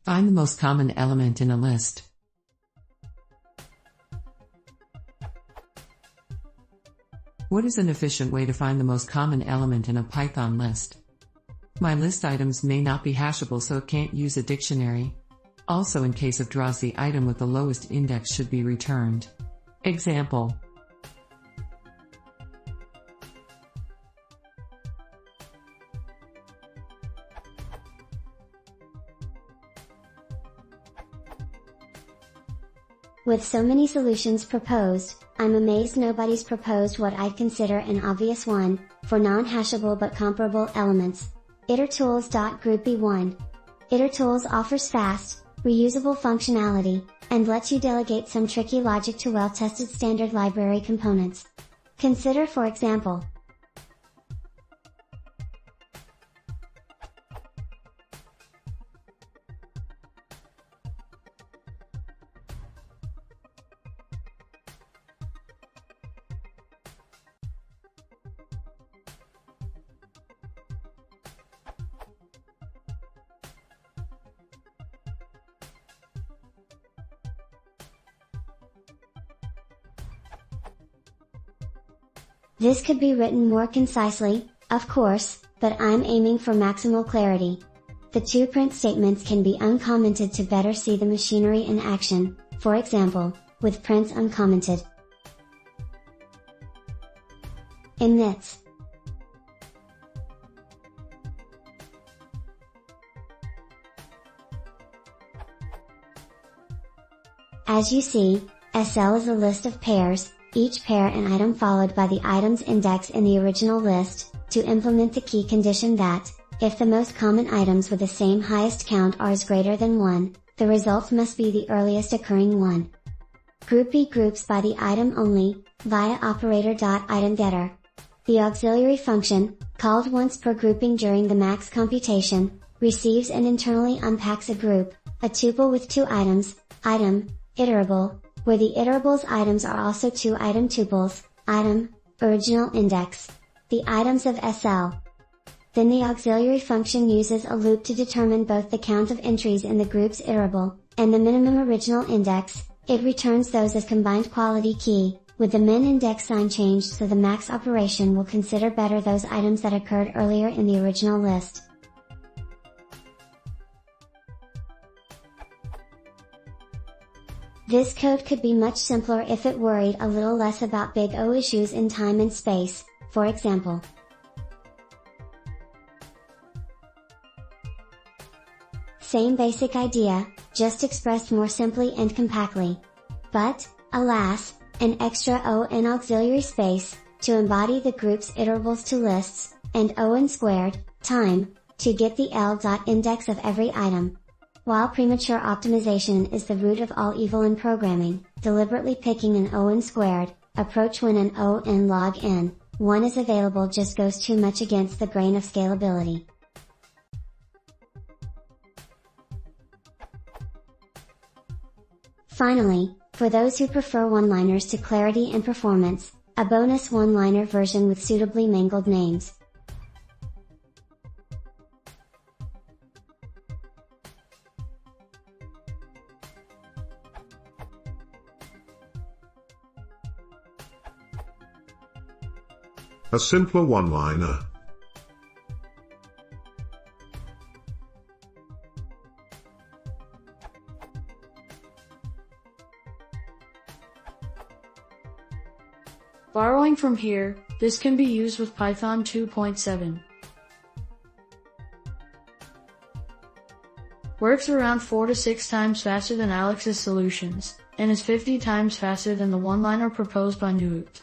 Find the most common element in a list. What is an efficient way to find the most common element in a Python list? My list items may not be hashable, so it can't use a dictionary. Also, in case of draws, the item with the lowest index should be returned. Example. With so many solutions proposed, I'm amazed nobody's proposed what I'd consider an obvious one, for non-hashable but comparable elements. itertools.groupb1. itertools offers fast, reusable functionality, and lets you delegate some tricky logic to well-tested standard library components. Consider, for example, this could be written more concisely, of course, but I'm aiming for maximal clarity. The two print statements can be uncommented to better see the machinery in action, for example, with prints uncommented. Inits. As you see, SL is a list of pairs, each pair an item followed by the item's index in the original list, to implement the key condition that, if the most common items with the same highest count are greater than 1, the result must be the earliest occurring one. Group B groups by the item only, via operator.itemGetter. The auxiliary function, called once per grouping during the max computation, receives and internally unpacks a group, a tuple with two items, item, iterable, where the iterable's items are also two item tuples, item, original index, the items of SL. Then the auxiliary function uses a loop to determine both the count of entries in the group's iterable, and the minimum original index. It returns those as combined quality key, with the min index sign changed so the max operation will consider better those items that occurred earlier in the original list. This code could be much simpler if it worried a little less about big O issues in time and space, for example. Same basic idea, just expressed more simply and compactly. But, alas, an extra O in auxiliary space, to embody the group's iterables to lists, and O squared, time, to get the L.index of every item. While premature optimization is the root of all evil in programming, deliberately picking an O squared approach when an O log n 1 is available just goes too much against the grain of scalability. Finally, for those who prefer one-liners to clarity and performance, a bonus one-liner version with suitably mangled names. A simpler one-liner. Borrowing from here, this can be used with Python 2.7. Works around 4 to 6 times faster than Alex's solutions, and is 50 times faster than the one-liner proposed by Nuit.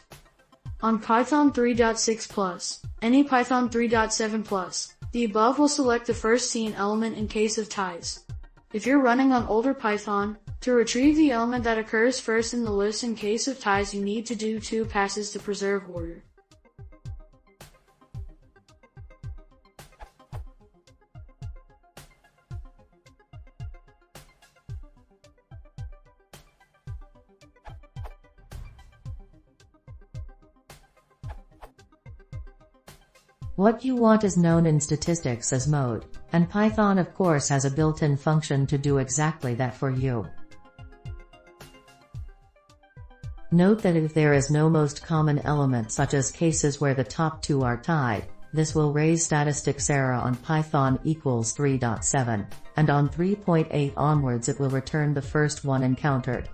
On Python 3.6+, any Python 3.7+, the above will select the first seen element in case of ties. If you're running on older Python, to retrieve the element that occurs first in the list in case of ties you need to do 2 passes to preserve order. What you want is known in statistics as mode. And Python of course has a built-in function to do exactly that for you. Note that if there is no most common element, such as cases where the top two are tied, this will raise statistics error on Python equals 3.7, and on 3.8 onwards it will return the first one encountered.